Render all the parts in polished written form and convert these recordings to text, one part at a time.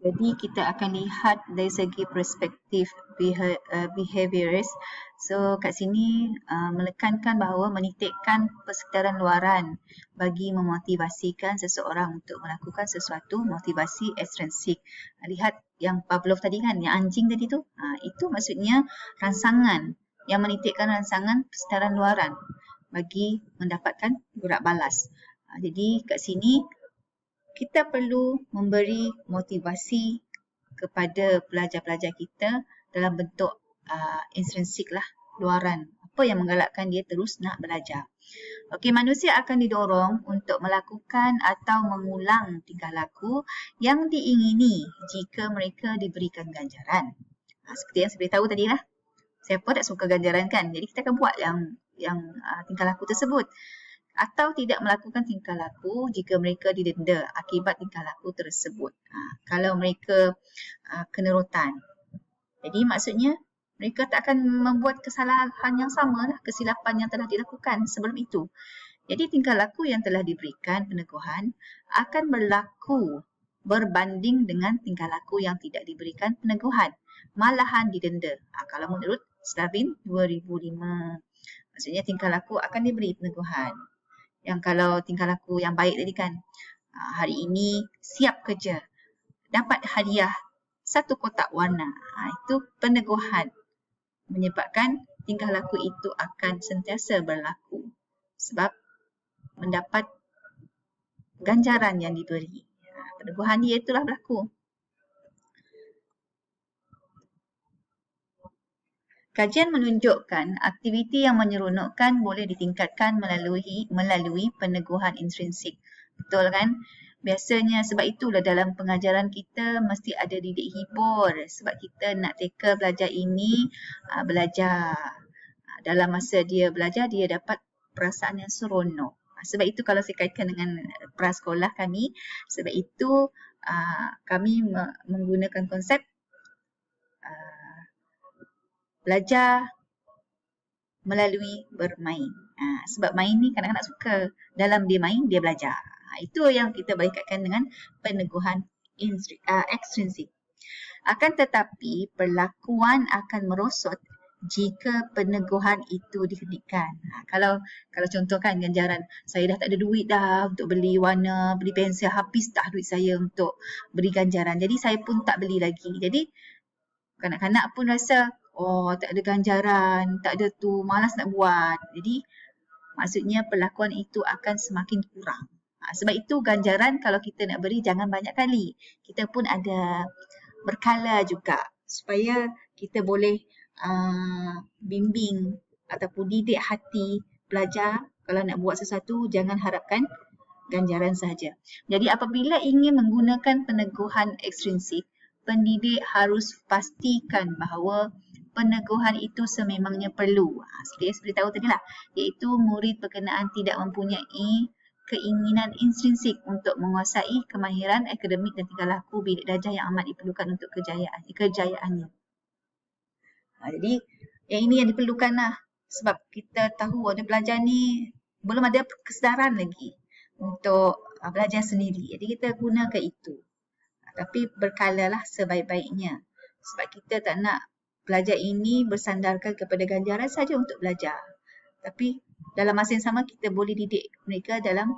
Jadi kita akan lihat dari segi perspektif behaviorist. So kat sini menekankan bahawa menitikkan persekitaran luaran bagi memotivasikan seseorang untuk melakukan sesuatu, motivasi ekstrinsik. Lihat yang Pavlov tadi kan, yang anjing tadi tu, itu maksudnya rangsangan, yang menitikkan rangsangan persekitaran luaran bagi mendapatkan gerak balas. Jadi kat sini kita perlu memberi motivasi kepada pelajar-pelajar kita dalam bentuk intrinsik lah, luaran. Apa yang menggalakkan dia terus nak belajar. Okey, manusia akan didorong untuk melakukan atau mengulang tingkah laku yang diingini jika mereka diberikan ganjaran. Seperti yang saya beritahu tadi lah. Siapa tak suka ganjaran kan? Jadi kita akan buat yang tingkah laku tersebut. Atau tidak melakukan tingkah laku jika mereka didenda akibat tingkah laku tersebut. Kalau mereka kena rotan. Jadi maksudnya mereka tak akan membuat kesalahan yang sama lah, kesilapan yang telah dilakukan sebelum itu. Jadi tingkah laku yang telah diberikan peneguhan akan berlaku berbanding dengan tingkah laku yang tidak diberikan peneguhan, malahan didenda. Kalau menurut Slavin 2005, maksudnya tingkah laku akan diberi peneguhan. Yang kalau tingkah laku yang baik tadi kan, hari ini siap kerja, dapat hadiah 1 kotak warna. Itu peneguhan, menyebabkan tingkah laku itu akan sentiasa berlaku sebab mendapat ganjaran yang diberi. Peneguhan dia itulah berlaku. Kajian menunjukkan aktiviti yang menyeronokkan boleh ditingkatkan melalui peneguhan intrinsik. Betul kan? Biasanya sebab itulah dalam pengajaran kita mesti ada didik hibur sebab kita nak teka belajar ini belajar. Dalam masa dia belajar dia dapat perasaan yang seronok. Sebab itu kalau saya kaitkan dengan prasekolah kami, sebab itu kami menggunakan konsep belajar melalui bermain. Sebab main ni kanak-kanak suka. Dalam dia main, dia belajar. Itu yang kita boleh kaitkan dengan peneguhan ekstrinsik. Akan tetapi, perlakuan akan merosot jika peneguhan itu dihentikan. Kalau contoh kan ganjaran, saya dah tak ada duit dah untuk beli warna, beli pensel, habis dah duit saya untuk beri ganjaran. Jadi saya pun tak beli lagi. Jadi kanak-kanak pun rasa, tak ada ganjaran, tak ada tu, malas nak buat. Jadi maksudnya perlakuan itu akan semakin kurang. Sebab itu ganjaran kalau kita nak beri jangan banyak kali. Kita pun ada berkala juga supaya kita boleh bimbing ataupun didik hati pelajar kalau nak buat sesuatu jangan harapkan ganjaran sahaja. Jadi apabila ingin menggunakan peneguhan ekstrinsik, pendidik harus pastikan bahawa peneguhan itu sememangnya perlu. Seperti yang saya beritahu tadi lah, iaitu murid berkenaan tidak mempunyai keinginan intrinsik untuk menguasai kemahiran akademik dan tingkah laku bilik darjah yang amat diperlukan untuk kejayaannya. Jadi yang ini yang diperlukan lah sebab kita tahu ada pelajar ni belum ada kesedaran lagi untuk belajar sendiri. Jadi kita gunakan itu. Tapi berkalalah sebaik-baiknya. Sebab kita tak nak pelajar ini bersandarkan kepada ganjaran saja untuk belajar. Tapi dalam masa yang sama kita boleh didik mereka dalam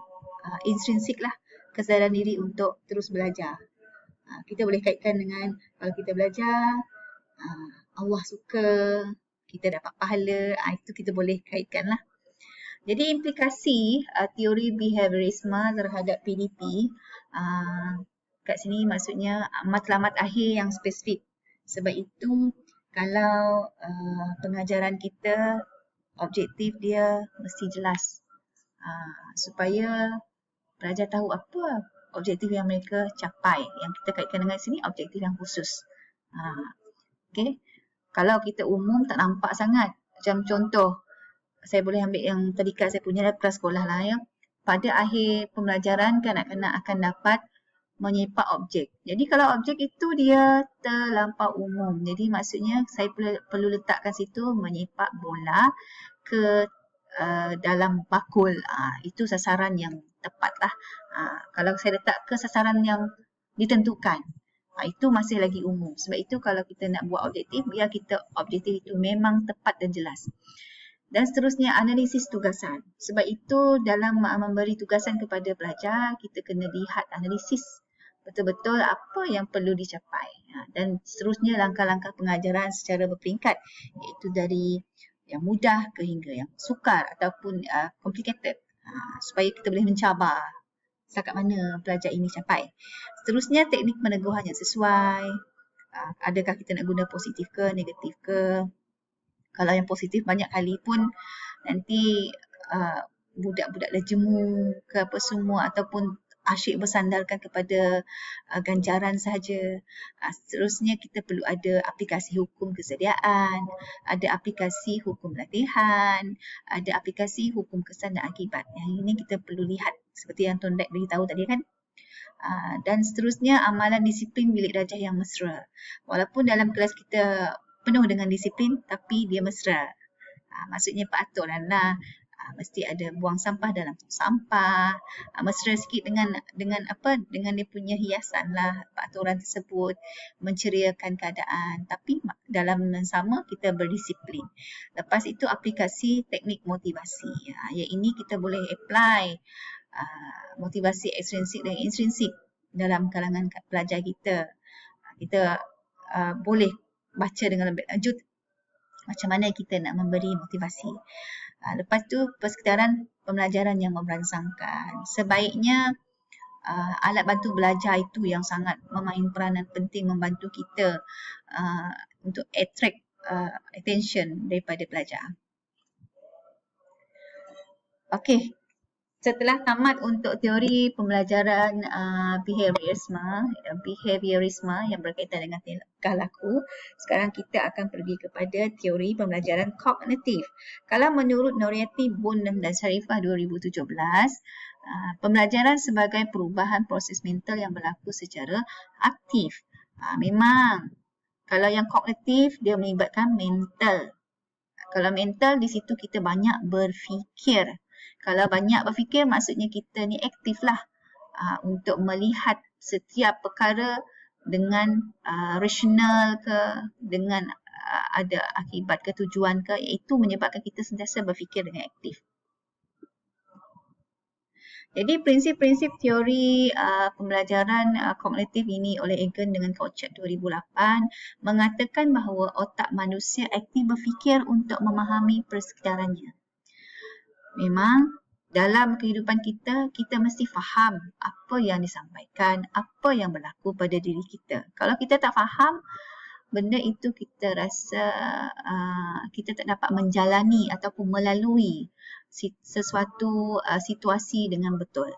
intrinsik lah kesedaran diri untuk terus belajar. Kita boleh kaitkan dengan kalau kita belajar, Allah suka, kita dapat pahala, itu kita boleh kaitkan lah. Jadi implikasi teori behaviorisme terhadap PDP kat sini maksudnya matlamat akhir yang spesifik. Sebab itu kalau pengajaran kita objektif dia mesti jelas supaya pelajar tahu apa objektif yang mereka capai. Yang kita kaitkan dengan sini objektif yang khusus. Okay. Kalau kita umum tak nampak sangat. Macam contoh, saya boleh ambil yang tadika saya punya prasekolah lah ya. Pada akhir pembelajaran kanak-kanak akan dapat menyepak objek. Jadi kalau objek itu dia terlampau umum. Jadi maksudnya saya perlu letakkan situ menyepak bola ke dalam bakul. Itu sasaran yang tepat lah. Kalau saya letak ke sasaran yang ditentukan. Itu masih lagi umum. Sebab itu kalau kita nak buat objektif, biar kita objektif itu memang tepat dan jelas. Dan seterusnya analisis tugasan. Sebab itu dalam memberi tugasan kepada pelajar, kita kena lihat analisis betul-betul apa yang perlu dicapai. Dan seterusnya langkah-langkah pengajaran secara berperingkat, iaitu dari yang mudah ke hingga yang sukar ataupun complicated, supaya kita boleh mencabar setakat mana pelajar ini capai. Seterusnya teknik peneguhan yang sesuai. Adakah kita nak guna positif ke negatif ke? Kalau yang positif banyak kali pun nanti budak-budak dah jemu ke apa semua ataupun asyik bersandarkan kepada ganjaran sahaja. Seterusnya kita perlu ada aplikasi hukum kesediaan, ada aplikasi hukum latihan, ada aplikasi hukum kesan dan akibat. Yang ini kita perlu lihat seperti yang Tuan Dek beritahu tadi kan. Dan seterusnya amalan disiplin bilik darjah yang mesra. Walaupun dalam kelas kita penuh dengan disiplin tapi dia mesra. Maksudnya peraturan lah. Mesti ada buang sampah dalam tong sampah. Mesra sikit dengan apa? Dengan dia punya hiasan lah peraturan tersebut, menceriakan keadaan. Tapi dalam yang sama kita berdisiplin. Lepas itu aplikasi teknik motivasi. Yang ini kita boleh apply motivasi ekstrinsik dan intrinsik dalam kalangan pelajar kita. Kita boleh baca dengan lebih lanjut macam mana kita nak memberi motivasi. Lepas tu persekitaran pembelajaran yang merangsangkan. Sebaiknya alat bantu belajar itu yang sangat memain peranan penting membantu kita untuk attract attention daripada pelajar. Okey. Setelah tamat untuk teori pembelajaran behaviorisme yang berkaitan dengan tingkah laku, sekarang kita akan pergi kepada teori pembelajaran kognitif. Kalau menurut Nuriyati, Bonham dan Sharifah 2017, pembelajaran sebagai perubahan proses mental yang berlaku secara aktif. Memang kalau yang kognitif dia melibatkan mental. Kalau mental di situ kita banyak berfikir. Kalau banyak berfikir maksudnya kita ni aktif lah untuk melihat setiap perkara dengan rasional ke, dengan ada akibat ke, tujuan ke, iaitu menyebabkan kita sentiasa berfikir dengan aktif. Jadi prinsip-prinsip teori pembelajaran kognitif ini oleh Egan dengan Kouchard 2008 mengatakan bahawa otak manusia aktif berfikir untuk memahami persekitarannya. Memang dalam kehidupan kita, kita mesti faham apa yang disampaikan, apa yang berlaku pada diri kita. Kalau kita tak faham, benda itu kita rasa kita tak dapat menjalani ataupun melalui sesuatu situasi dengan betul.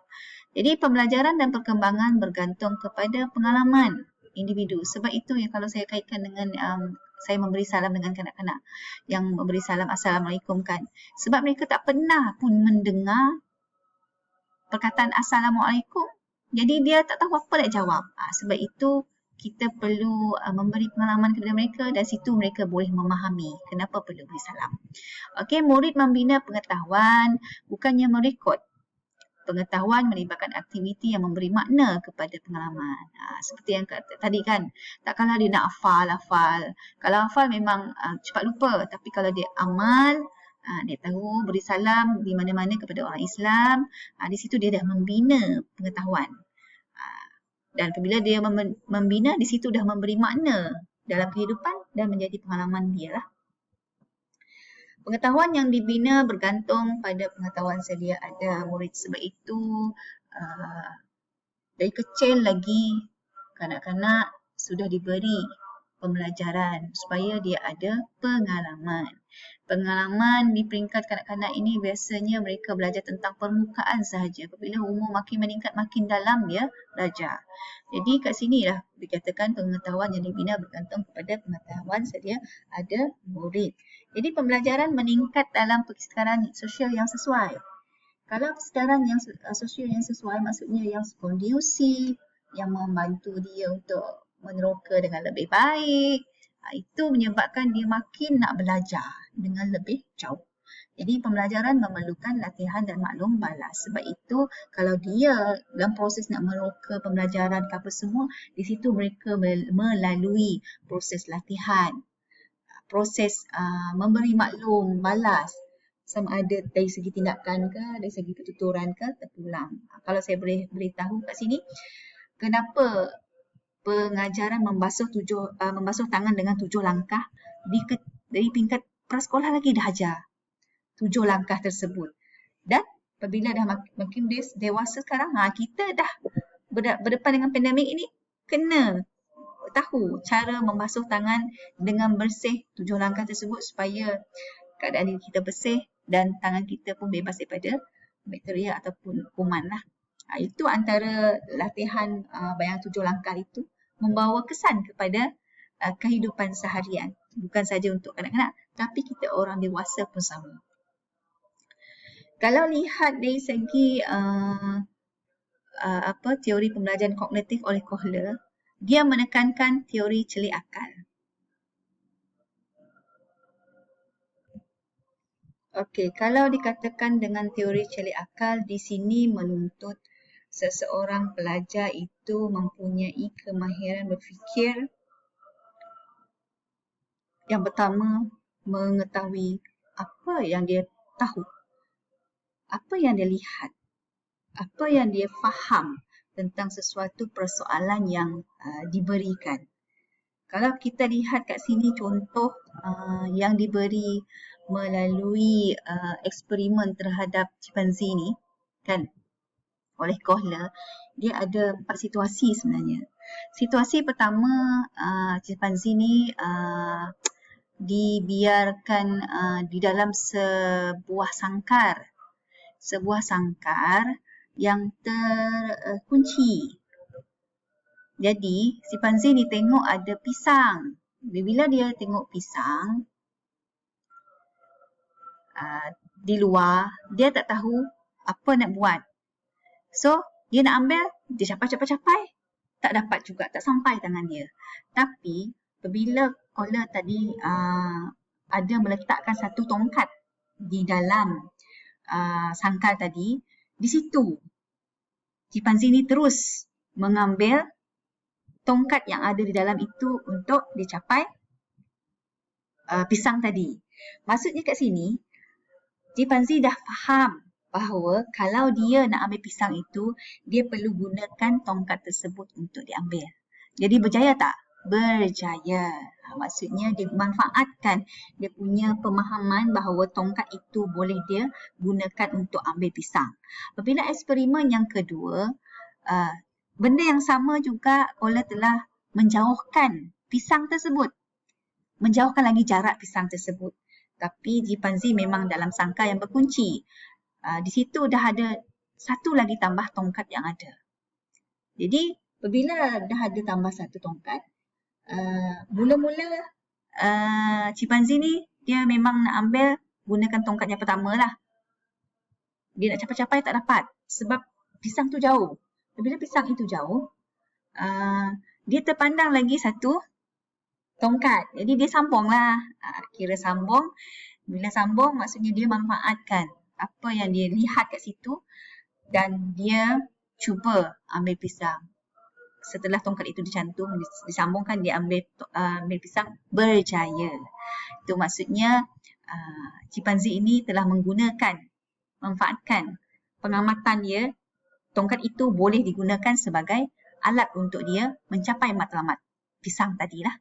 Jadi pembelajaran dan perkembangan bergantung kepada pengalaman individu. Sebab itu yang kalau saya kaitkan dengan saya memberi salam dengan kanak-kanak yang memberi salam Assalamualaikum kan. Sebab mereka tak pernah pun mendengar perkataan Assalamualaikum. Jadi dia tak tahu apa nak jawab. Sebab itu kita perlu memberi pengalaman kepada mereka dan situ mereka boleh memahami kenapa perlu beri salam. Okey, murid membina pengetahuan bukannya merekod. Pengetahuan melibatkan aktiviti yang memberi makna kepada pengalaman. Seperti yang tadi kan, takkanlah dia nak hafal. Kalau hafal memang cepat lupa. Tapi kalau dia amal, dia tahu beri salam di mana-mana kepada orang Islam, di situ dia dah membina pengetahuan. Dan apabila dia membina, di situ dah memberi makna dalam kehidupan dan menjadi pengalaman dia lah. Pengetahuan yang dibina bergantung pada pengetahuan sedia ada murid. Sebab itu dari kecil lagi kanak-kanak sudah diberi pembelajaran supaya dia ada pengalaman. Pengalaman di peringkat kanak-kanak ini biasanya mereka belajar tentang permukaan sahaja. Apabila umur makin meningkat, makin dalam dia belajar. Jadi kat sini lah dikatakan pengetahuan yang dibina bergantung kepada pengetahuan sedia ada murid. Jadi pembelajaran meningkat dalam persekitaran sosial yang sesuai. Kalau persekitaran yang sosial yang sesuai maksudnya yang kondusif, yang membantu dia untuk meneroka dengan lebih baik, itu menyebabkan dia makin nak belajar dengan lebih jauh. Jadi pembelajaran memerlukan latihan dan maklum balas. Sebab itu kalau dia dalam proses nak meroka pembelajaran ke apa semua, di situ mereka melalui proses latihan, proses memberi maklum balas, sama ada dari segi tindakan ke, dari segi ketuturan ke, terpulang. Kalau saya boleh beritahu kat sini, kenapa pengajaran membasuh tangan dengan 7 langkah dari peringkat prasekolah lagi dah ajar 7 langkah tersebut. Dan apabila dah makin dewasa sekarang, kita dah berdepan dengan pandemik ini, kena tahu cara membasuh tangan dengan bersih 7 langkah tersebut supaya keadaan diri kita bersih dan tangan kita pun bebas daripada bakteria ataupun kuman lah. Itu antara latihan bayang 7 langkah itu membawa kesan kepada kehidupan seharian. Bukan saja untuk kanak-kanak, tapi kita orang dewasa pun sama. Kalau lihat dari segi teori pembelajaran kognitif oleh Kohler, dia menekankan teori celik akal. Okey, kalau dikatakan dengan teori celik akal, di sini menuntut seseorang pelajar itu mempunyai kemahiran berfikir. Yang pertama, mengetahui apa yang dia tahu, apa yang dia lihat, apa yang dia faham tentang sesuatu persoalan yang diberikan. Kalau kita lihat kat sini contoh yang diberi melalui eksperimen terhadap chimpanzee ni, kan, oleh Kohler, dia ada 4 situasi sebenarnya. Situasi pertama, chimpanzee ni dibiarkan di dalam sebuah sangkar yang terkunci. Jadi, chimpanzee ni tengok ada pisang. Bila dia tengok pisang di luar, dia tak tahu apa nak buat. So, dia nak ambil, dia capai, tak dapat juga, tak sampai tangan dia. Tapi, apabila Kohler tadi ada meletakkan satu tongkat di dalam sangkar tadi, di situ chimpanzee ni terus mengambil tongkat yang ada di dalam itu untuk dicapai pisang tadi. Maksudnya kat sini, chimpanzee dah faham bahawa kalau dia nak ambil pisang itu, dia perlu gunakan tongkat tersebut untuk diambil. Jadi berjaya tak? Berjaya. Maksudnya dia manfaatkan dia punya pemahaman bahawa tongkat itu boleh dia gunakan untuk ambil pisang. Apabila eksperimen yang kedua, benda yang sama juga Kohler telah menjauhkan pisang tersebut. Menjauhkan lagi jarak pisang tersebut. Tapi chimpanzee memang dalam sangkar yang berkunci. Di situ dah ada satu lagi tambah tongkat yang ada. Jadi, apabila dah ada tambah satu tongkat, mula-mula chimpanzee ni dia memang nak ambil gunakan tongkat yang pertama lah. Dia nak capai-capai tak dapat sebab pisang tu jauh. Bila pisang itu jauh, dia terpandang lagi satu tongkat. Jadi dia sambung lah. Kira sambung. Bila sambung maksudnya dia manfaatkan apa yang dia lihat kat situ dan dia cuba ambil pisang. Setelah tongkat itu dicantum, disambungkan, dia ambil pisang, berjaya. Itu maksudnya chimpanzee ini telah manfaatkan pengamatan dia, tongkat itu boleh digunakan sebagai alat untuk dia mencapai matlamat pisang tadilah.